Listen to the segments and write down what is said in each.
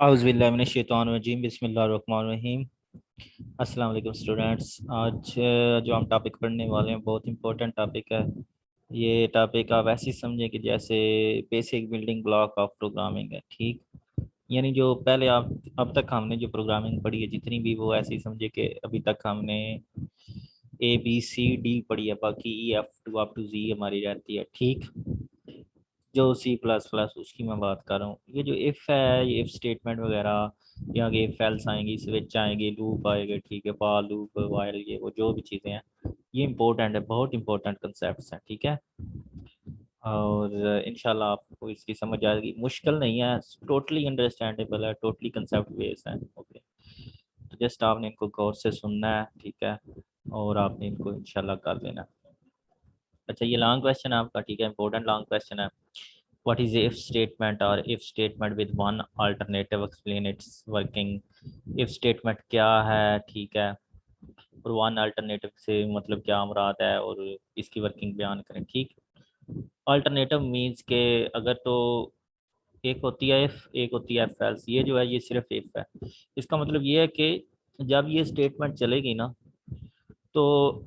औज़ुबिल्लाहिमिनश्शैतानिर्रजीम बिस्मिल्लाहिर्रहमानिर्रहीम। अस्सलाम वालेकुम स्टूडेंट्स। आज जो हम टॉपिक पढ़ने वाले हैं बहुत इंपॉर्टेंट टॉपिक है। ये टॉपिक आप ऐसे ही समझें कि जैसे basic building block of programming है, ठीक। यानी जो पहले आप अब तक हमने जो प्रोग्रामिंग पढ़ी है जितनी भी, वो ऐसे ही समझे कि अभी तक हमने ABCD पढ़ी है, बाकी E F to up to Z हमारी रहती है, ठीक। जो C++ उसकी मैं बात कर रहा हूँ। ये जो इफ़ है, ये इफ़ स्टेटमेंट वगैरह, यहाँ के इफ एल्स आएंगी, स्विच आएंगे, लूप आएगा, ठीक है, फॉर लूप, वाइल, ये वो जो भी चीज़ें हैं, ये इंपॉर्टेंट है, बहुत इंपॉर्टेंट कंसेप्ट हैं, ठीक है। और इंशाल्लाह आपको इसकी समझ आएगी, मुश्किल नहीं है, टोटली अंडरस्टैंडेबल है, टोटली कंसेप्ट बेस्ड है। ओके, तो जस्ट आपने इनको गौर से सुनना है, ठीक है, और आपने इनको इंशाल्लाह कर लेना। अच्छा, ये लॉन्ग क्वेश्चन है आपका, ठीक है, इंपॉर्टेंट लॉन्ग क्वेश्चन है। What is if statement or if statement with one alternative? Explain its working. If statement क्या है, ठीक है, और वन अल्टरनेटिव से मतलब क्या मुराद है, और इसकी वर्किंग बयान करें, ठीक। अल्टरनेटिव मीन्स के अगर तो एक होती है इफ, एक होती है एफ एल्स, ये जो है ये सिर्फ इफ है। इसका मतलब ये है कि जब ये स्टेटमेंट चलेगी ना, तो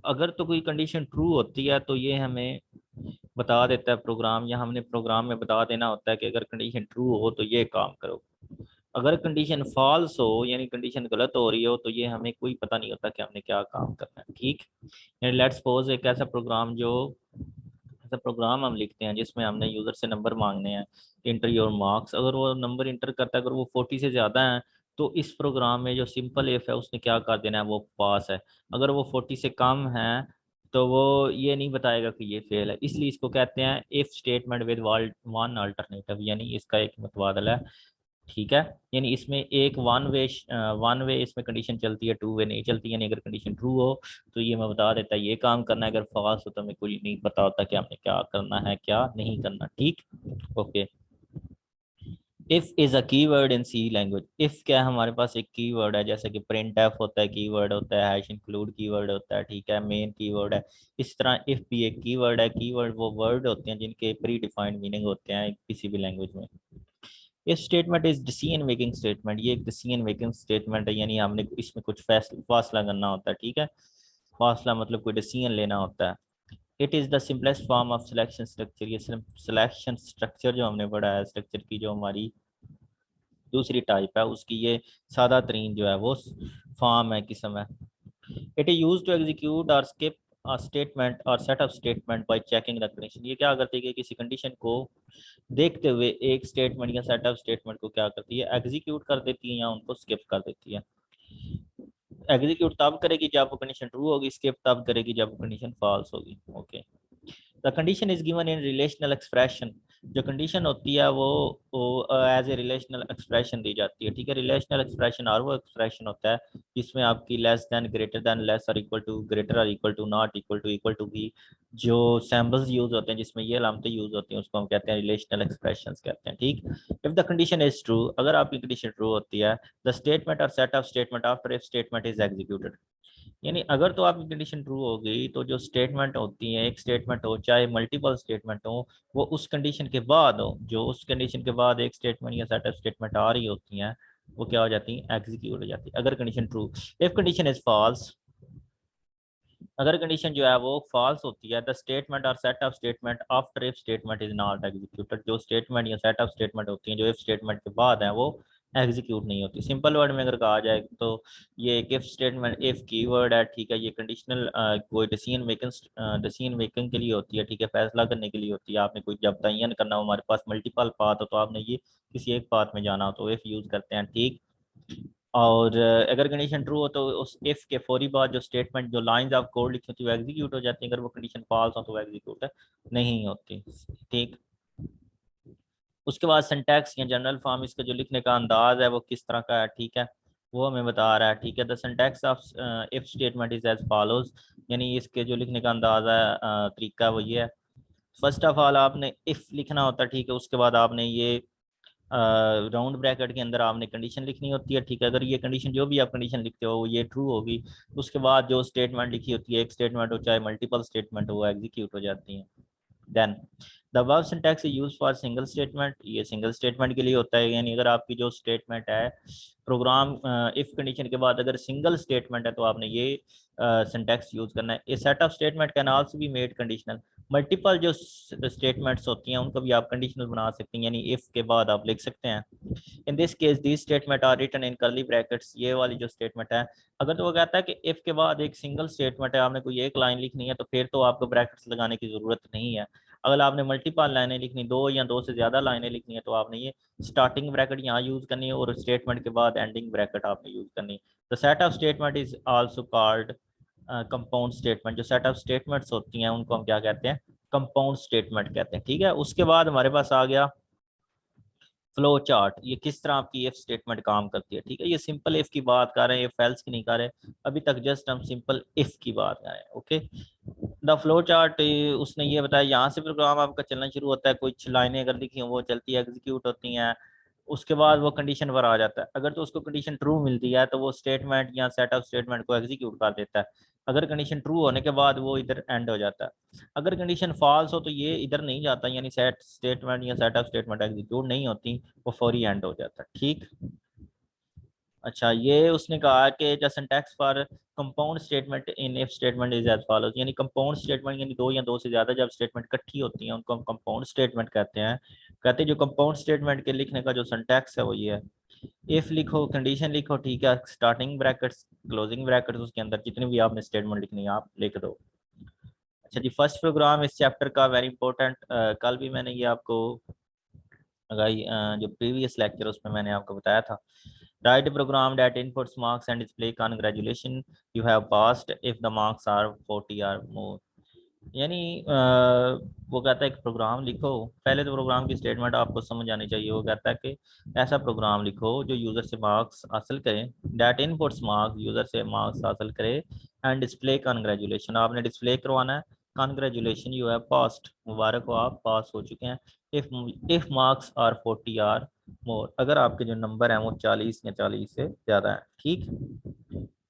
अगर तो कोई कंडीशन ट्रू होती है तो ये हमें बता देता है प्रोग्राम, या हमने प्रोग्राम में बता देना होता है कि अगर कंडीशन ट्रू हो तो ये काम करो। अगर कंडीशन फॉल्स हो, यानी कंडीशन गलत हो रही हो, तो ये हमें कोई पता नहीं होता कि हमने क्या काम करना है, ठीक। यानी लेट्स सपोज एक ऐसा प्रोग्राम, जो ऐसा प्रोग्राम हम लिखते हैं जिसमें हमने यूज़र से नंबर मांगने हैं, इंटर योर मार्क्स, अगर वो नंबर इंटर करता है, अगर वो 40 से ज़्यादा है, तो इस प्रोग्राम में जो सिंपल इफ है उसने क्या कर देना है, वो पास है। अगर वो 40 से कम है तो वो ये नहीं बताएगा कि ये फेल है, इसलिए इसको कहते हैं if statement with one alternative, यानी इसका एक मुतबादला है, ठीक है। यानी इसमें एक वन वे इसमें कंडीशन चलती है, टू वे नहीं चलती। यानी अगर कंडीशन ट्रू हो तो ये मैं बता देता है ये काम करना है, अगर फॉल्स हो तो हमें कुछ नहीं पता होता कि हमने क्या करना है क्या नहीं करना, ठीक। Okay, if is a keyword in C language. If क्या है, हमारे पास एक कीवर्ड है, जैसे कि प्रिंट एफ होता है, कीवर्ड होता है, हैश इंक्लूड कीवर्ड होता है, ठीक है, मेन कीवर्ड है। इस तरह इफ भी एक कीवर्ड है। कीवर्ड वो वर्ड होते हैं जिनके प्री डिफाइंड मीनिंग होते हैं किसी भी लैंग्वेज में। ये statement is decision making statement, ये एक डिसीजन मेकिंग स्टेटमेंट है, यानी हमने इसमें कुछ फासला करना होता है, ठीक है। फासला मतलब कोई डिसीजन लेना होता है। It is the simplest form of selection structure, ये सिलेक्शन स्ट्रक्चर जो हमने पढ़ा है, स्ट्रक्चर की जो हमारी दूसरी टाइप है, उसकी ये सादा तरीन जो है वो फॉर्म है, किस्म है। It is use to execute और स्किप स्टेटमेंट और set of statement by checking the condition. ये क्या करती है कि किसी कंडीशन को देखते हुए एक स्टेटमेंट या सेट ऑफ स्टेटमेंट को क्या करती है, एग्जीक्यूट कर देती है या उनको स्किप कर देती है। एग्जीक्यूट तब करेगी जब वो कंडीशन ट्रू होगी, स्किप तब करेगी जब वो कंडीशन फॉल्स होगी। Okay, the condition is given in relational expression. जो कंडीशन होती है वो एज ए रिलेशनल एक्सप्रेशन दी जाती है, ठीक है। रिलेशनल एक्सप्रेशन और वो एक्सप्रेशन होता है जिसमें आपकी less than, greater than, less और इक्वल टू, ग्रेटर और equal to, not equal to भी जो सैम्बल्स यूज होते हैं, जिसमें ये अलामतें यूज होती हैं, उसको हम कहते हैं रिलेशनल एक्सप्रेशंस कहते हैं, ठीक। If the condition is true, अगर आपकी कंडीशन ट्रू होती है, द स्टेटमेंट और set of statement after if statement is executed. यानी अगर तो आपकी कंडीशन ट्रू हो गई, तो जो स्टेटमेंट होती है, एक स्टेटमेंट हो चाहे मल्टीपल स्टेटमेंट हो, वो उस कंडीशन के बाद हो, जो उस कंडीशन के बाद एक स्टेटमेंट या सेट ऑफ स्टेटमेंट आ रही होती हैं, वो क्या हो जाती है, एग्जीक्यूट हो जाती है, अगर condition true. If condition is false, अगर कंडीशन जो है वो फॉल्स होती है, द स्टेटमेंट और set of statement after if statement is not executed. जो स्टेटमेंट या सेट ऑफ स्टेटमेंट होती हैं जो इफ स्टेटमेंट के बाद है, वो एग्जीक्यूट नहीं होती। सिंपल वर्ड में अगर कहा जाए तो ये एक इफ स्टेटमेंट, इफ कीवर्ड है, ठीक है, ये कंडीशनल कोई डिसीजन मेकिंग के लिए होती है, ठीक है, फैसला करने के लिए होती है। आपने कोई जब तयन करना हो, हमारे पास मल्टीपल पाथ हो, तो आपने ये किसी एक पाथ में जाना हो तो इफ यूज करते हैं, ठीक। और अगर कंडीशन ट्रू हो तो उस इफ के फौरी बाद जो स्टेटमेंट, जो लाइंस ऑफ कोड लिखी होती है, वो एग्जीक्यूट हो जाती है। अगर वो कंडीशन फॉल्स हो तो वो एग्जीक्यूट नहीं होती, ठीक। उसके बाद सिंटैक्स या जनरल फॉर्म, इसका जो लिखने का अंदाज है वो किस तरह का है, ठीक है, वो हमें बता रहा है, ठीक है। The syntax of if statement is as follows, यानी इसके जो लिखने का अंदाजा है, तरीका वो ये है। फर्स्ट ऑफ ऑल आपने इफ लिखना होता है, ठीक है, उसके बाद आपने ये राउंड ब्रैकेट के अंदर आपने कंडीशन लिखनी होती है, ठीक है। अगर ये कंडीशन, जो भी आप कंडीशन लिखते हो, ये ट्रू होगी, उसके बाद जो स्टेटमेंट लिखी होती है, एक स्टेटमेंट हो चाहे मल्टीपल स्टेटमेंट हो, वो एग्जीक्यूट हो जाती है। Then the above syntax is used for single statement, ये सिंगल स्टेटमेंट के लिए होता है, यानी अगर आपकी जो स्टेटमेंट है प्रोग्राम इफ कंडीशन के बाद अगर सिंगल स्टेटमेंट है तो आपने ये सिंटैक्स यूज करना है। A set of statement can also be made conditional, multiple जो स्टेटमेंट्स होती हैं उनको भी आप कंडीशनल बना सकते हैं, यानी इफ के बाद आप लिख सकते हैं in this case this statement are written in curly brackets, ये वाली जो स्टेटमेंट है अगर तो वो कहता है कि इफ के बाद एक सिंगल स्टेटमेंट है, आपने कोई एक लाइन लिखनी है तो फिर तो आपको ब्रैकेट्स लगाने की जरूरत नहीं है। अगर आपने मल्टीपल लाइनें लिखनी, दो या दो से ज्यादा लाइनें लिखनी है तो आपने ये स्टार्टिंग ब्रैकेट यहाँ यूज करनी है और स्टेटमेंट के बाद एंडिंग ब्रैकेट आपने यूज करनी है। The set of statement is also called compound statement, जो सेट ऑफ स्टेटमेंट्स होती हैं उनको हम क्या कहते हैं, कंपाउंड स्टेटमेंट कहते हैं। ठीक है, उसके बाद हमारे पास आ गया फ्लो चार्ट, ये किस तरह आपकी इफ स्टेटमेंट काम करती है। ठीक है, ये सिंपल इफ की बात कर रहे हैं, इफ एल्स की नहीं कर रहे, अभी तक जस्ट हम सिंपल इफ की बात कर रहे हैं। ओके, द फ्लो चार्ट उसने ये बताया, यहाँ से प्रोग्राम आपका चलना शुरू होता है, कुछ लाइनें अगर लिखी हो वो चलती है, एग्जीक्यूट होती हैं, उसके बाद वो कंडीशन पर आ जाता है। अगर तो उसको कंडीशन ट्रू मिलती है तो वो स्टेटमेंट या सेट ऑफ स्टेटमेंट को एग्जीक्यूट कर देता है, अगर कंडीशन ट्रू होने के बाद वो इधर एंड हो जाता है। अगर कंडीशन फॉल्स हो तो ये इधर नहीं जाता, यानी सेट स्टेटमेंट या सेट ऑफ स्टेटमेंट एग्जीक्यूट नहीं होती, वो फौरी एंड हो जाता है। ठीक, अच्छा, ये उसने कहा कि the syntax for compound statement in if statement is as follows, यानी कंपाउंड स्टेटमेंट यानी दो या दो से ज्यादा जब स्टेटमेंट इकट्ठी होती हैं उनको हम कंपाउंड स्टेटमेंट कहते हैं। कहते हैं जो कंपाउंड स्टेटमेंट के लिखने का जो सिंटैक्स है वो ये है, इफ लिखो, कंडीशन लिखो, ठीक है, स्टार्टिंग ब्रैकेट्स, क्लोजिंग ब्रैकेट्स, उसके अंदर जितनी भी आपने स्टेटमेंट लिखनी है आप लिख दो। अच्छा जी, फर्स्ट प्रोग्राम इस चैप्टर का वेरी इंपॉर्टेंट, कल भी मैंने ये आपको लगाई, जो प्रीवियस लेक्चर उसमें मैंने आपको बताया था। Write program that inputs marks and display congratulation you have passed if the marks are 40 or more, यानी वो कहता है एक प्रोग्राम लिखो, पहले तो प्रोग्राम की स्टेटमेंट आपको समझ आनी चाहिए। वो कहता है कि ऐसा प्रोग्राम लिखो जो यूजर से मार्क्स हासिल करे, दैट इनपुट्स मार्क्स, यूजर से मार्क्स हासिल करे, एंड डिस्प्ले कांग्रेचुलेशन, आपने डिस्प्ले करवाना है कांग्रेचुलेशन यू हैव पास्ड, मुबारक हो आप पास हो चुके हैं। If if marks are 40 or more, अगर आपके जो नंबर हैं वो 40 या 40 से ज़्यादा है। ठीक,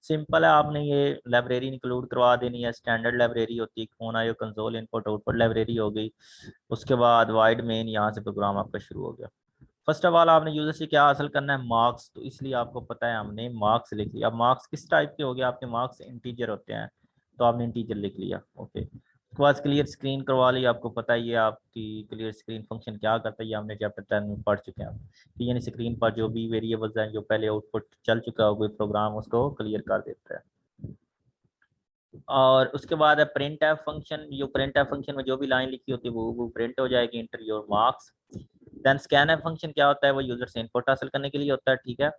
सिंपल है, आपने ये लाइब्रेरी इंक्लूड करवा देनी है, स्टैंडर्ड लाइब्रेरी होती है, फोन आयो कंसोल इनपुट आउटपुट लाइब्रेरी हो गई, उसके बाद वाइड मेन, यहाँ से प्रोग्राम आपका शुरू हो गया। फर्स्ट ऑफ ऑल आपने यूजर से क्या हासिल करना है, मार्क्स, तो इसलिए आपको पता है हमने मार्क्स लिख लिया। अब मार्क्स किस टाइप के हो गए आपके, मार्क्स इंटीजर होते हैं तो आपने इंटीजर लिख लिया। ओके, उसके बाद क्लियर स्क्रीन करवा ली, आपको पता ही है आपकी क्लियर स्क्रीन फंक्शन क्या करता है, ये हमने चैप्टर 10 में पढ़ चुके हैं। तो यानी स्क्रीन पर जो भी वेरिएबल्स हैं, जो पहले आउटपुट चल चुका हो कोई प्रोग्राम, उसको क्लियर कर देता है। और उसके बाद है प्रिंट एफ फंक्शन, जो प्रिंट एफ फंक्शन में जो भी लाइन लिखी होती है वो प्रिंट हो जाएगी, enter your marks. Then scanf function क्या होता है, वो यूजर से इनपुट हासिल करने के लिए होता है। ठीक है,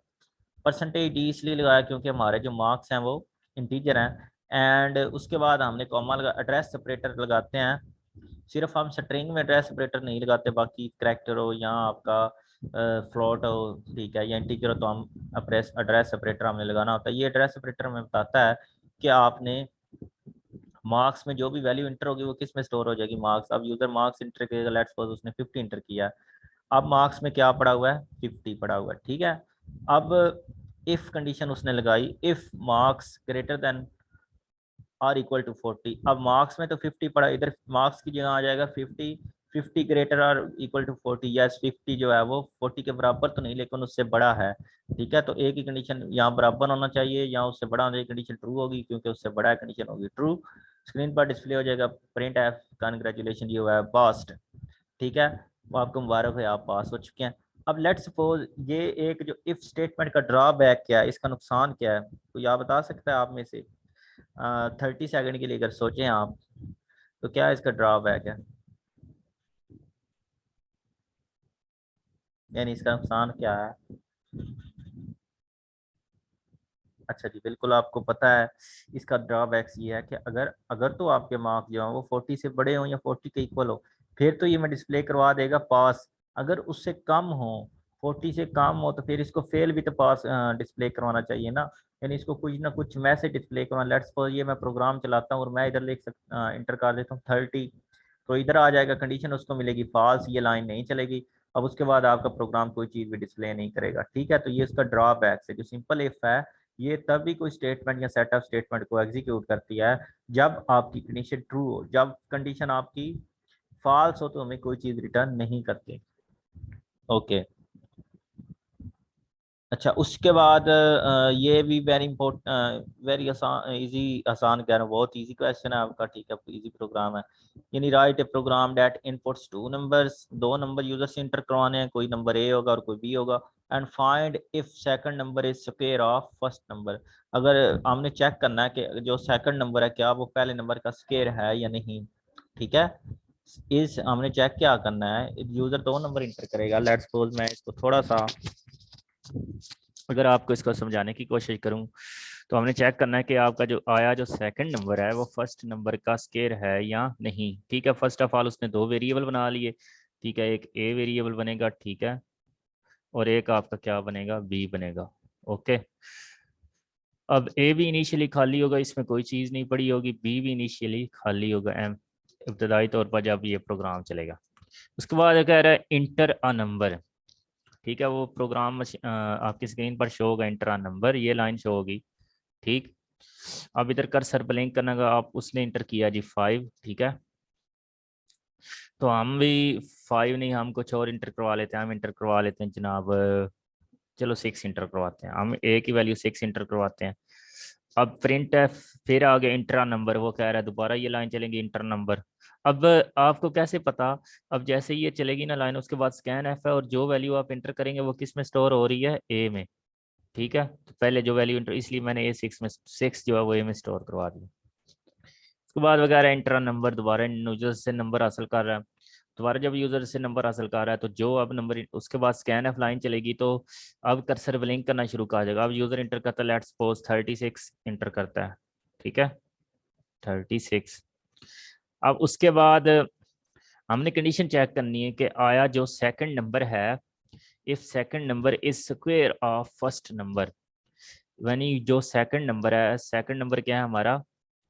परसेंटेज डी इसलिए लगाया क्योंकि हमारे जो मार्क्स हैं वो इंटीजर हैं, एंड उसके बाद हमने कॉमा लगा, एड्रेस सेपरेटर लगाते हैं, सिर्फ हम स्ट्रिंग में एड्रेस सेपरेटर नहीं लगाते, बाकी करैक्टर हो या आपका फ्लोट हो, ठीक है, या इंटीजर हो तो हम एड्रेस सेपरेटर हमने लगाना होता है। ये एड्रेस सेपरेटर हमें बताता है कि आपने मार्क्स में जो भी वैल्यू इंटर होगी वो किस में स्टोर हो जाएगी, मार्क्स। अब यूजर मार्क्स इंटर करेगा, लेट्स सपोज उसने 50 इंटर किया, अब मार्क्स में क्या पड़ा हुआ है, 50 पड़ा हुआ है। ठीक है, अब इफ कंडीशन उसने लगाई, if marks greater than or equal to 40, अब मार्क्स में तो 50 पड़ा, इधर मार्क्स की जगह आ जाएगा 50, 50 greater or equal to 40, yes 50 जो है वो 40 के बराबर तो नहीं लेकिन उससे बड़ा है। ठीक है, तो एक ही कंडीशन यहाँ बराबर होना चाहिए या उससे बड़ा होना चाहिए, कंडीशन ट्रू होगी क्योंकि उससे बड़ा कंडीशन होगी ट्रू। स्क्रीन पर डिस्प्ले हो जाएगा print F congratulation you have passed. ठीक है, वो आपको मुबारक है, आप पास हो चुके हैं। अब लेट्स सपोज ये एक जो इफ स्टेटमेंट का ड्रॉबैक क्या है, इसका नुकसान क्या है, तो यह बता सकता है आप में से 30 सेकंड के लिए अगर सोचें आप, तो क्या इसका ड्रॉबैक है, यानी इसका नुकसान क्या है। अच्छा जी, बिल्कुल आपको पता है इसका ड्रॉबैक्स ये है कि अगर अगर तो आपके मार्क्स जो हैं वो 40 से बड़े हों या 40 के इक्वल हो, फिर तो ये मैं डिस्प्ले करवा देगा पास। अगर उससे कम हो, 40 से कम हो, तो फिर इसको फेल भी तो पास डिस्प्ले करवाना चाहिए ना, यानी इसको कुछ ना कुछ मैसेज डिस्प्ले करवाना। लेट्स सपोज ये मैं प्रोग्राम चलाता हूँ और मैं इधर लिख सकता इंटर कर देता हूँ 30, तो इधर आ जाएगा कंडीशन उसको मिलेगी फॉल्स, ये लाइन नहीं चलेगी। अब उसके बाद आपका प्रोग्राम कोई चीज़ भी डिस्प्ले नहीं करेगा। ठीक है, तो ये इसका ड्रॉबैक है। जो सिंपल इफ है ये तभी कोई स्टेटमेंट या सेट ऑफ स्टेटमेंट को एग्जीक्यूट करती है जब आपकी कंडीशन ट्रू हो, जब कंडीशन आपकी फॉल्स हो तो हमें कोई चीज़ रिटर्न नहीं करते। ओके। अच्छा, उसके बाद ये भी वेरी इंपॉर्टेंट, वेरी आसान, इजी, आसान कह रहा हूँ, बहुत इजी क्वेश्चन है आपका, ठीक है, इजी प्रोग्राम है। यानी write a program that inputs two numbers, दो नंबर यूजर से इंटर करवाने हैं, कोई नंबर ए होगा और कोई बी होगा, and find if second number is square of first number. अगर हमने चेक करना है कि जो सेकंड नंबर है क्या वो पहले नंबर का स्क्वायर है या नहीं, ठीक है। इस हमने चेक क्या करना है, यूजर दो नंबर इंटर करेगा, लेट्स सपोज मैं इसको थोड़ा सा, अगर आपको इसको समझाने की कोशिश करूं, तो हमने चेक करना है कि आपका जो आया जो सेकंड नंबर है वो फर्स्ट नंबर का स्केयर है या नहीं, ठीक है। फर्स्ट ऑफ ऑल उसने दो वेरिएबल बना लिए, ठीक है, एक ए वेरिएबल बनेगा, ठीक है, और एक आपका क्या बनेगा, बी बनेगा। ओके। अब ए भी इनिशियली खाली होगा, इसमें कोई चीज़ नहीं पड़ी होगी, बी भी इनिशियली खाली होगा, एम इब्तदाई तौर पर जब ये प्रोग्राम चलेगा। उसके बाद कह रहा है इंटर अ नंबर, ठीक है, वो प्रोग्राम आपकी स्क्रीन पर शो होगा, इंटर अ नंबर, ये लाइन शो होगी, ठीक। अब इधर कर्सर ब्लिंक करने का, आप उसने इंटर किया जी 5, ठीक है, तो हम भी 5 नहीं, हम कुछ और इंटर करवा लेते हैं, हम इंटर करवा लेते हैं जनाब, चलो 6 इंटर करवाते हैं, हम ए की वैल्यू 6 इंटर करवाते हैं। अब प्रिंट है, फिर आ गया इंटर नंबर, वो कह रहा है दोबारा ये लाइन चलेंगी इंटर नंबर। अब आपको कैसे पता, अब जैसे ही ये चलेगी ना लाइन, उसके बाद स्कैन एफ है, और जो वैल्यू आप इंटर करेंगे वो किस में स्टोर हो रही है, ए में, ठीक है। तो पहले जो वैल्यू इंटर, इसलिए मैंने ए 6 में, 6 जो है वो ए में स्टोर करवा दिया। उसके बाद वगैरह इंटर नंबर, दोबारा यूजर से नंबर हासिल कर रहा है, दोबारा जब यूजर से नंबर हासिल कर रहा है तो जो अब नंबर, उसके बाद स्कैन एफ लाइन चलेगी, तो अब कर्सर ब्लिंक करना शुरू कर जाएगा। अब यूजर इंटर करता है, लेट्स सपोज 36 इंटर करता है, ठीक है, 36। अब उसके बाद हमने कंडीशन चेक करनी है कि आया जो सेकंड नंबर है, if second number is square of first number, यानी जो सेकंड नंबर है, सेकंड नंबर क्या है हमारा,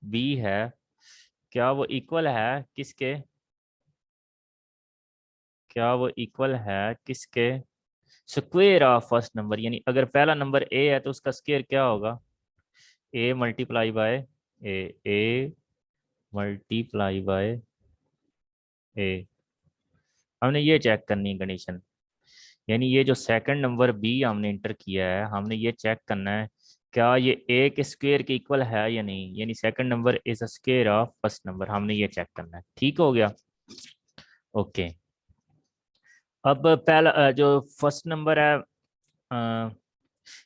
बी है, क्या वो इक्वल है किसके, क्या वो इक्वल है किसके, स्क्वायर ऑफ फर्स्ट नंबर, यानी अगर पहला नंबर ए है तो उसका स्क्वायर क्या होगा, a multiply by a, a multiply by a. हमने ये चेक करनी है कंडीशन, यानी ये जो सेकंड नंबर बी हमने इंटर किया है, हमने ये चेक करना है क्या ये ए के स्क्वायर के इक्वल है या नहीं, यानी second number is a square of first number, हमने ये चेक करना है, ठीक हो गया। ओके। अब पहला जो फर्स्ट नंबर है,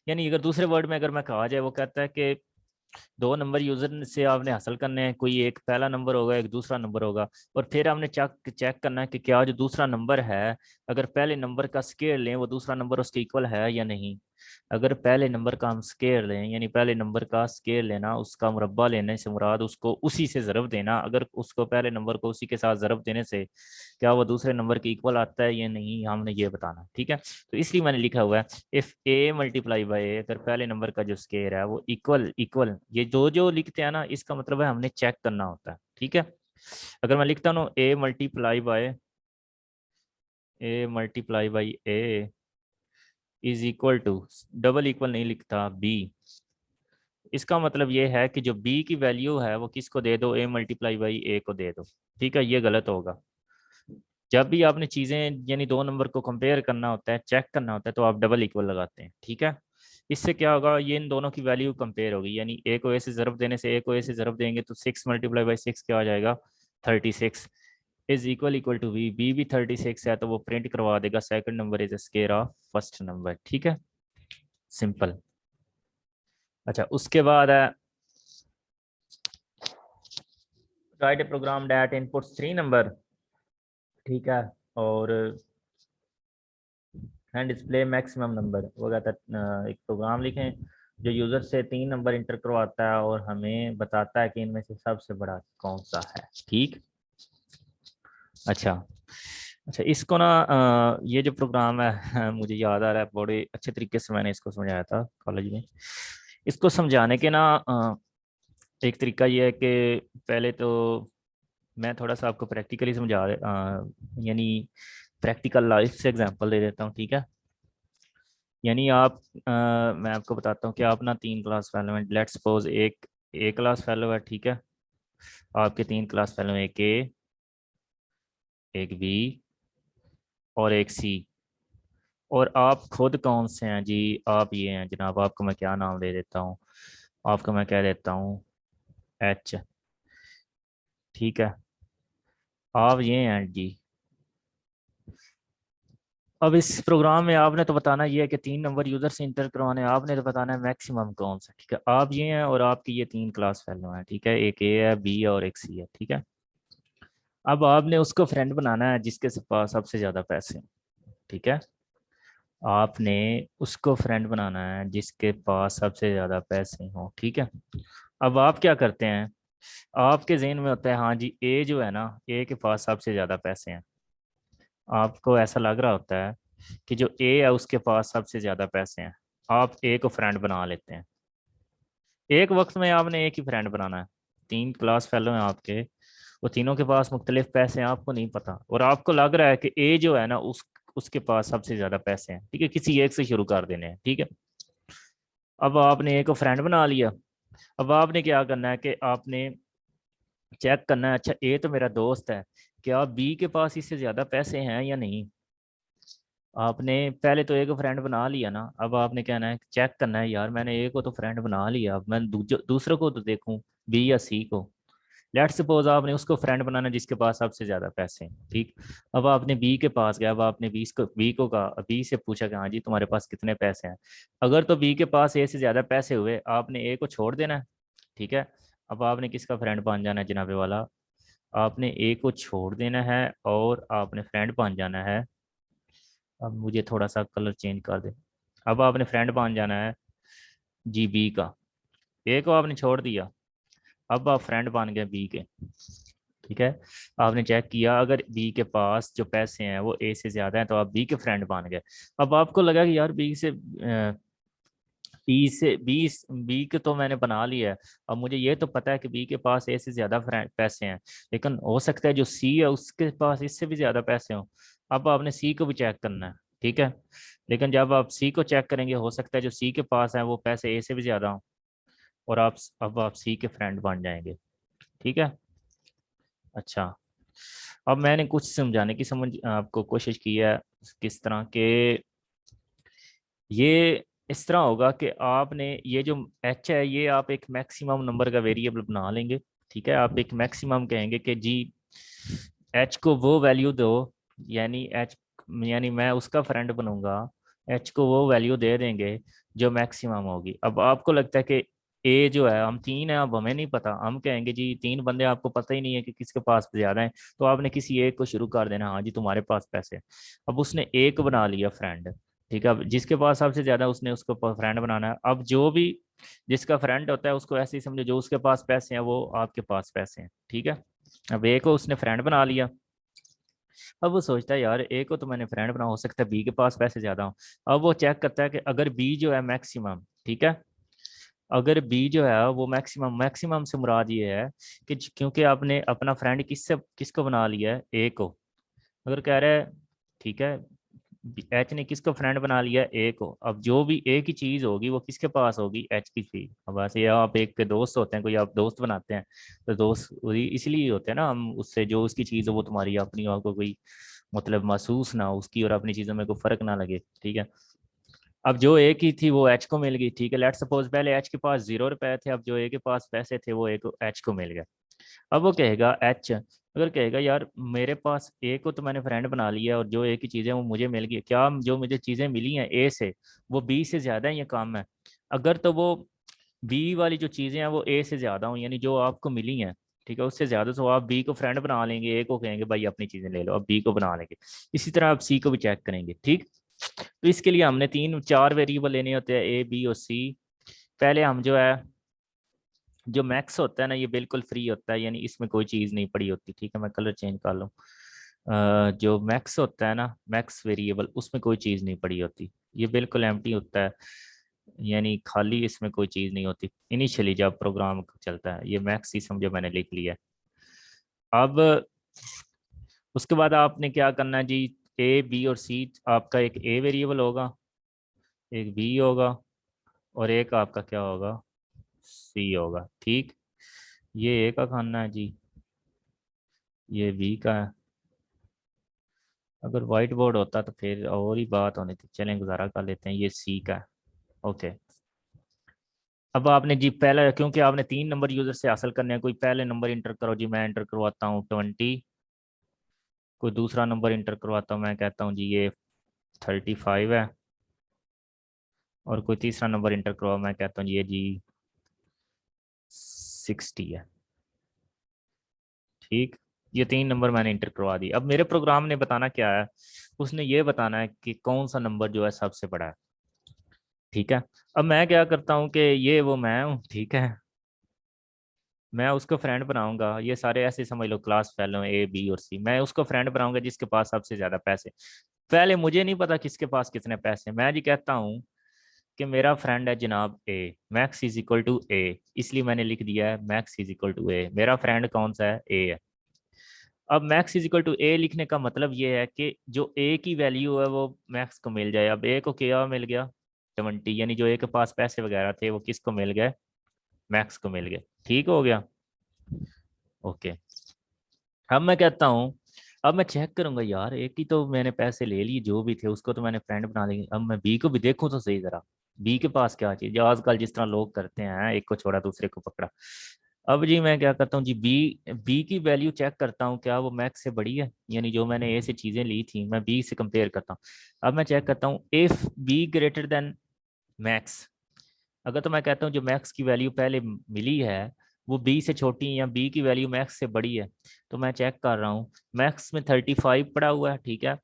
यानी अगर दूसरे वर्ड में अगर मैं कहा जाए, वो कहता है कि दो नंबर यूजर से आपने हासिल करने हैं, कोई एक पहला नंबर होगा एक दूसरा नंबर होगा, और फिर हमने चेक चेक करना है कि क्या जो दूसरा नंबर है, अगर पहले नंबर का स्केयर लें वो दूसरा नंबर उसके इक्वल है या नहीं। अगर पहले नंबर का हम स्केयर लें, यानी पहले नंबर का स्केयर लेना, उसका मुरब्बा लेने से मुराद उसको उसी से ज़रब देना, अगर उसको पहले नंबर को उसी के साथ ज़रब देने से क्या वो दूसरे नंबर के इक्वल आता है या नहीं, हमने ये बताना, ठीक है। तो इसलिए मैंने लिखा हुआ है इफ ए मल्टीप्लाई बाय ए, अगर पहले नंबर का जो स्केयर है वो इक्वल इक्वल, ये जो जो लिखते हैं ना इसका मतलब है हमने चेक करना होता है, ठीक है। अगर मैं लिखता हूँ a multiply by a is equal to, double equal नहीं लिखता, बी, इसका मतलब ये है कि जो बी की वैल्यू है वो किसको दे दो, ए मल्टीप्लाई बाई ए को दे दो, ठीक है, ये गलत होगा। जब भी आपने चीज़ें यानी दो नंबर को कंपेयर करना होता है, चेक करना होता है, तो आप डबल इक्वल लगाते हैं, ठीक है। इससे क्या होगा, ये इन दोनों की वैल्यू कंपेयर होगी, यानी ए को ए से ज़रब देने से, ए को ए से ज़रब देंगे तो 6 मल्टीप्लाई बाई 6 क्या आ जाएगा, 36 is equal equal to B, B भी 36 है तो वो प्रिंट करवा देगा second number is square of first number, ठीक है, सिंपल। अच्छा, उसके बाद है write a program that inputs 3 number, ठीक है, और एंड डिस्प्ले मैक्सिमम नंबर, वो कहता है एक प्रोग्राम लिखें जो यूज़र से 3 नंबर इंटर करवाता है और हमें बताता है कि इनमें से सबसे बड़ा कौन सा है, ठीक। अच्छा, अच्छा, इसको ना ये जो प्रोग्राम है मुझे याद आ रहा है, बड़े अच्छे तरीके से मैंने इसको समझाया था कॉलेज में। इसको समझाने के ना एक तरीका ये है कि पहले तो मैं थोड़ा सा आपको प्रैक्टिकली समझा यानी प्रैक्टिकल लाइफ से एग्जांपल दे देता हूँ, ठीक है। यानी आप मैं आपको बताता हूँ कि आप ना 3 क्लास फेलो हैं, लेट्स सपोज एक ए क्लास फेलो है, ठीक है, आपके 3 क्लास फेलो हैं, एक ए, एक बी और एक सी। और आप खुद कौन से हैं जी? आप ये हैं जनाब, आपको मैं क्या नाम दे देता हूँ, आपको मैं कह देता हूँ एच। ठीक है, आप ये हैं जी। अब इस प्रोग्राम में आपने तो बताना ये है कि 3 नंबर यूजर से इंटर करवाने हैं, आपने तो बताना है मैक्सिमम कौन सा। ठीक है, आप ये हैं और आपकी ये 3 क्लास फेलो हैं। ठीक है, एक ए है, बी है और एक सी है। ठीक है, अब आपने उसको फ्रेंड बनाना है जिसके पास सबसे ज्यादा पैसे हैं। ठीक है, आपने उसको फ्रेंड बनाना है जिसके पास सबसे ज्यादा पैसे हों। ठीक है, अब आप क्या करते हैं, आपके जहन में होता है हाँ जी ए जो है ना, ए के पास सबसे ज्यादा पैसे हैं। आपको ऐसा लग रहा होता है कि जो ए है उसके पास सबसे ज्यादा पैसे हैं। आप ए को फ्रेंड बना लेते हैं। एक वक्त में आपने एक ही फ्रेंड बनाना है। 3 क्लास फेलो हैं आपके, वो तीनों के पास मुख्तलिफ पैसे हैं, आपको नहीं पता, और आपको लग रहा है कि ए जो है ना उसके पास सबसे ज्यादा पैसे हैं। ठीक है, किसी एक से शुरू कर देने हैं। ठीक है, अब आपने ए को फ्रेंड बना लिया। अब आपने क्या करना है कि आपने चेक करना है, अच्छा ए तो मेरा दोस्त है, क्या बी के पास इससे ज्यादा पैसे हैं या नहीं। आपने पहले तो ए को फ्रेंड बना लिया ना, अब आपने कहना है चेक करना है यार मैंने ए को तो फ्रेंड बना लिया, अब मैं दूसरों को तो देखूं, बी या सी को। लेट्स सपोज आपने उसको फ्रेंड बनाना जिसके पास सबसे ज्यादा पैसे हैं। ठीक, अब आपने बी के पास गया, अब आपने बी को कहा, बी से पूछा कि हाँ जी तुम्हारे पास कितने पैसे हैं। अगर तो बी के पास ए से ज्यादा पैसे हुए, आपने ए को छोड़ देना है। ठीक है, अब आपने किसका फ्रेंड बन जाना है जनाबे वाला, आपने ए को छोड़ देना है और आपने फ्रेंड बन जाना है। अब मुझे थोड़ा सा कलर चेंज कर दे। अब आपने फ्रेंड बन जाना है जी बी का। ए को आपने छोड़ दिया, अब आप फ्रेंड बन गए बी के। ठीक है, आपने चेक किया अगर बी के पास जो पैसे हैं वो ए से ज्यादा हैं तो आप बी के फ्रेंड बन गए। अब आपको लगा कि यार बी के तो मैंने बना लिया है, अब मुझे ये तो पता है कि बी के पास ए से ज्यादा पैसे हैं, लेकिन हो सकता है जो सी है उसके पास इससे भी ज्यादा पैसे हों। अब आपने सी को भी चेक करना है। ठीक है, लेकिन जब आप सी को चेक करेंगे हो सकता है जो सी के पास है वो पैसे ए से भी ज्यादा हों, और अब आप सी के फ्रेंड बन जाएंगे। ठीक है, अच्छा, अब मैंने कुछ समझाने की समझ आपको कोशिश की है, किस तरह के ये इस तरह होगा कि आपने ये जो एच है ये आप एक मैक्सिमम नंबर का वेरिएबल बना लेंगे। ठीक है, आप एक मैक्सिमम कहेंगे कि जी एच को वो वैल्यू दो, यानी एच, यानी मैं उसका फ्रेंड बनूंगा, एच को वो वैल्यू दे देंगे जो मैक्सिमम होगी। अब आपको लगता है कि ए जो है, हम 3 हैं, अब हमें नहीं पता, हम कहेंगे जी 3 बंदे, आपको पता ही नहीं है कि किसके पास ज्यादा है, तो आपने किसी एक को शुरू कर देना, हाँ जी तुम्हारे पास पैसे हैं। अब उसने एक बना लिया फ्रेंड। ठीक है, अब जिसके पास सबसे ज्यादा उसने उसको फ्रेंड बनाना है। अब जो भी जिसका फ्रेंड होता है उसको ऐसे ही समझो जो उसके पास पैसे हैं वो आपके पास पैसे हैं। ठीक है, अब ए को उसने फ्रेंड बना लिया। अब वो सोचता है यार ए को तो मैंने फ्रेंड बना, हो सकता है बी के पास पैसे ज्यादा हो। अब वो चेक करता है कि अगर बी जो है मैक्सिमम, ठीक है, अगर बी जो है वो मैक्सिमम, मैक्सिमम से मुराद ये है कि क्योंकि आपने अपना फ्रेंड किसको बना लिया है, ए को। अगर कह रहा है ठीक है, एच ने किसको फ्रेंड बना लिया, ए को, अब जो भी ए की चीज होगी वो किसके पास होगी, एच की चीज। अब ऐसे आप एक के दोस्त होते हैं, कोई आप दोस्त बनाते हैं तो दोस्त इसलिए होते हैं ना, हम उससे जो उसकी चीज है वो तुम्हारी अपनी, आपको कोई मतलब महसूस ना हो उसकी और अपनी चीजों में कोई फर्क ना लगे। ठीक है, अब जो ए की थी वो एच को मिल गई। ठीक है, लेट सपोज पहले एच के पास 0 रुपए थे, अब जो ए के पास पैसे थे वो एक एच को मिल गए। अब वो कहेगा एच, अगर कहेगा यार मेरे पास ए को तो मैंने फ्रेंड बना लिया और जो ए की चीज़ें वो मुझे मिल गई, क्या जो मुझे चीज़ें मिली हैं ए से वो बी से ज़्यादा है या कम है। अगर तो वो बी वाली जो चीज़ें हैं वो ए से ज़्यादा हूँ, यानी जो आपको मिली हैं, ठीक है, उससे ज़्यादा, तो आप बी को फ्रेंड बना लेंगे, ए को कहेंगे भाई अपनी चीज़ें ले लो, अब बी को बना लेंगे। इसी तरह आप सी को भी चेक करेंगे। ठीक, तो इसके लिए हमने 3 4 वेरिएबल लेने होते हैं, ए बी और सी। पहले हम जो है, जो मैक्स होता है ना ये बिल्कुल फ्री होता है, यानी इसमें कोई चीज़ नहीं पड़ी होती। ठीक है, मैं कलर चेंज कर लूँ। जो मैक्स होता है ना, मैक्स वेरिएबल, उसमें कोई चीज़ नहीं पड़ी होती, ये बिल्कुल एम्प्टी होता है, यानी खाली, इसमें कोई चीज़ नहीं होती इनिशियली जब प्रोग्राम चलता है। ये मैक्स ही समझो मैंने लिख लिया है। अब उसके बाद आपने क्या करना है जी, ए बी और सी, आपका एक ए वेरिएबल होगा, एक बी होगा, और एक आपका क्या होगा, सी होगा। ठीक, ये ए का खाना है जी, ये बी का है, अगर वाइट बोर्ड होता तो फिर और ही बात होनी थी। चलें गुजारा कर लेते हैं, ये सी का है। ओके। अब आपने जी पहले, क्योंकि आपने 3 नंबर यूजर से हासिल करने हैं, कोई पहले नंबर इंटर करो जी। मैं इंटर करवाता हूँ 20। कोई दूसरा नंबर इंटर करवाता हूँ, मैं कहता हूँ जी ये 35 है। और कोई तीसरा नंबर इंटर करवाओ, मैं कहता हूँ ये जी 60 है। ठीक। ये 3 नंबर मैंने इंटर करवा दी। अब मेरे प्रोग्राम ने बताना क्या है, उसने ये बताना है कि कौन सा नंबर जो है सबसे बड़ा है। ठीक है। अब मैं क्या करता हूँ कि ये वो मैं हूँ, ठीक है। मैं उसको फ्रेंड बनाऊंगा, ये सारे ऐसे समझ लो क्लास फेलो ए बी और सी। मैं उसको फ्रेंड बनाऊंगा जिसके पास सबसे ज्यादा पैसे। पहले मुझे नहीं पता किसके पास कितने पैसे। मैं जी कहता हूँ कि मेरा फ्रेंड है जनाब ए, मैक्स इज इक्वल टू ए, इसलिए मैंने लिख दिया है मैक्स इज इक्वल टू ए। मेरा फ्रेंड कौन सा है, ए है। अब मैक्स इज इक्वल टू ए लिखने का मतलब ये है कि जो ए की वैल्यू है वो मैक्स को मिल जाए। अब ए को क्या मिल गया, 20, यानी जो ए के पास पैसे वगैरह थे वो किसको मिल गए, मैक्स को मिल गए। ठीक हो गया। ओके। अब मैं कहता हूँ, अब मैं चेक करूंगा यार, एक ही तो मैंने पैसे ले लिए जो भी थे, उसको तो मैंने फ्रेंड बना लिया। अब मैं बी को भी देखूं तो सही जरा, बी के पास क्या चीज है। आजकल जिस तरह लोग करते हैं, एक को छोड़ा दूसरे को पकड़ा। अब जी मैं क्या करता हूँ जी, बी बी की वैल्यू चेक करता हूँ क्या वो मैक्स से बड़ी है। यानी जो मैंने ए से चीजें ली थी मैं बी से कंपेयर करता हूँ। अब मैं चेक करता हूँ if be greater than max. अगर तो मैं कहता हूँ जो मैक्स की वैल्यू पहले मिली है वो बी से छोटी है, या बी की वैल्यू मैक्स से बड़ी है। तो मैं चेक कर रहा हूँ, मैक्स में 35 पड़ा हुआ है, ठीक है।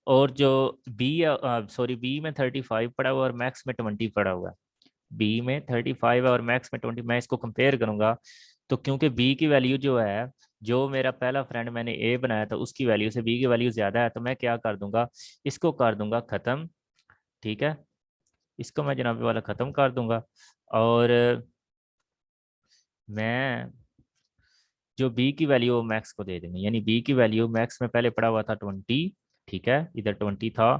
और जो बी, सॉरी, बी में 35 पड़ा हुआ है और मैक्स में 20 पड़ा हुआ है। बी में 35 है और मैक्स में 20। मैं इसको कंपेयर करूंगा तो क्योंकि बी की वैल्यू जो है, जो मेरा पहला फ्रेंड मैंने ए बनाया था उसकी वैल्यू से बी की वैल्यू ज्यादा है, तो मैं क्या कर दूंगा, इसको कर दूंगा खत्म। ठीक है। इसको मैं जनाबे वाला खत्म कर दूंगा। और मैं जो बी की वैल्यू वो मैक्स को दे देंगे, यानी बी की वैल्यू मैक्स में पहले पड़ा हुआ था 20। ठीक है, इधर 20 था।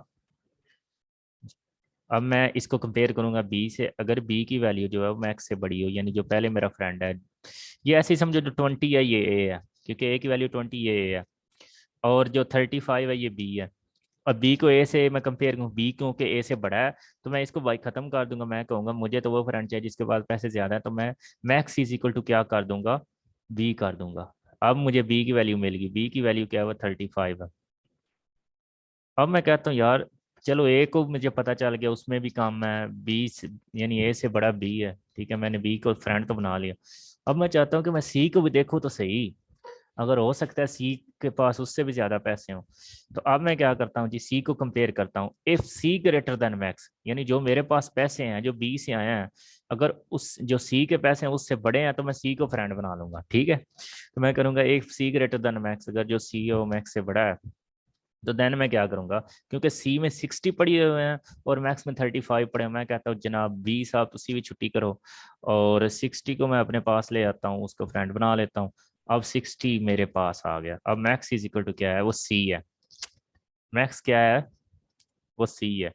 अब मैं इसको कंपेयर करूंगा बी से। अगर बी की वैल्यू जो है वो मैक्स से बड़ी हो, यानी जो पहले मेरा फ्रेंड है, ये ऐसे ही समझो, जो 20 है ये ए है, क्योंकि ए की वैल्यू 20, ये ए है। और जो 35 है ये बी है। और बी को ए से मैं कंपेयर करूँ, बी क्योंकि ए से बड़ा है, तो मैं इसको बाई खत्म कर दूंगा। मैं कहूंगा मुझे तो वो फ्रेंड चाहिए जिसके पास पैसे ज्यादा है, तो मैं मैक्स इज इक्वल टू क्या कर दूंगा, बी कर दूंगा। अब मुझे बी की वैल्यू मिल गई। बी की वैल्यू क्या है, वो 35 है। अब मैं कहता हूँ यार, चलो ए को मुझे पता चल गया, उसमें भी काम है, बी से यानी ए से बड़ा बी है। ठीक है, मैंने बी को फ्रेंड तो बना लिया। अब मैं चाहता हूँ कि मैं सी को भी देखूँ तो सही, अगर हो सकता है सी के पास उससे भी ज्यादा पैसे हों। तो अब मैं क्या करता हूँ जी, सी को कंपेयर करता हूँ। If C greater than max, यानी जो मेरे पास पैसे हैं जो बी से आए हैं, अगर उस जो सी के पैसे हैं उससे बड़े हैं तो मैं सी को फ्रेंड बना लूंगा। ठीक है। तो मैं करूंगा if C greater than max, अगर जो सी है वो मैक्स से बड़ा है, तो देन मैं क्या करूंगा, क्योंकि सी में 60 पड़ी हुए हैं और मैक्स में 35 पड़े हैं, मैं कहता हूँ जनाब बी साहब उसी भी छुट्टी करो। और 60 को मैं अपने पास ले आता हूँ, उसको फ्रेंड बना लेता हूँ। अब 60 मेरे पास आ गया। अब मैक्स इज इक्वल टू क्या है, वो सी है। मैक्स क्या है, वो सी है।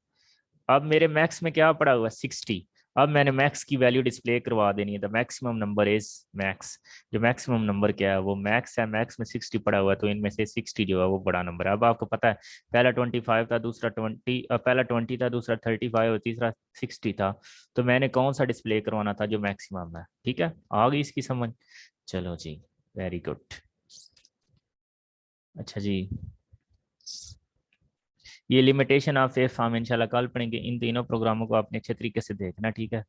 अब मेरे मैक्स में क्या पड़ा हुआ है, 60। अब मैंने मैक्स की वैल्यू डिस्प्ले करवा देनी है। The maximum number is max. जो मैक्सिमम नंबर क्या है, वो मैक्स है। मैक्स में 60 पड़ा हुआ है, तो इनमें से 60 जो है वो बड़ा नंबर है। अब आपको पता है, पहला 25 था, दूसरा 20, पहला 20 था, दूसरा 35 और तीसरा 60 था। तो मैंने कौन सा डिस्प्ले करवाना था, जो मैक्सिमम है। ठीक है, आ गई इसकी समझ। चलो जी, वेरी गुड। अच्छा जी, ये लिमिटेशन ऑफ एफ हम इंशाल्लाह कल पढ़ेंगे। इन तीनों प्रोग्रामों को आपने अच्छे तरीके से देखना, ठीक है।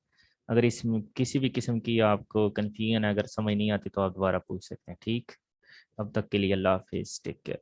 अगर इसमें किसी भी किस्म की आपको कन्फ्यूजन है, अगर समझ नहीं आती, तो आप दोबारा पूछ सकते हैं। ठीक। अब तक के लिए अल्लाह हाफिज, टेक केयर।